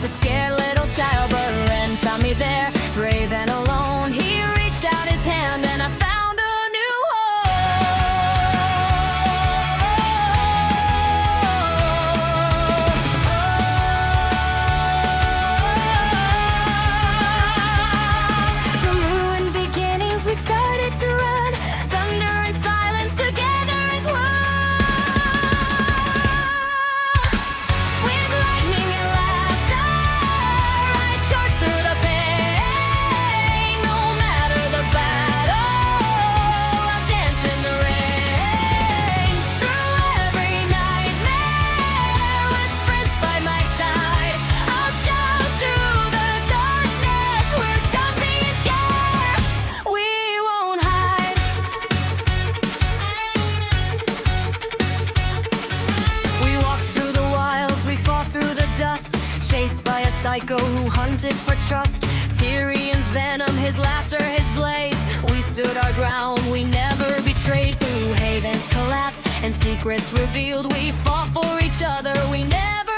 just a scared little child, but Ren found me there, brave and alone. He reached out his hand and I found a new home. From ruined beginnings we started to run, thunder and silence together as one. With lightning and laughter, I charged through the pain. No matter the battle, I'll dance in the rain. Through every nightmare, with friends by my side, I'll shout through the darkness. We're done being scared, we won't hide. We walked through the wilds, we fought through the dust, chased by a psycho who hunted for trust. Tyrian's venom, his laughter, his blades. We stood our ground, we never betrayed. Through havens collapsed and secrets revealed, we fought for each other, we never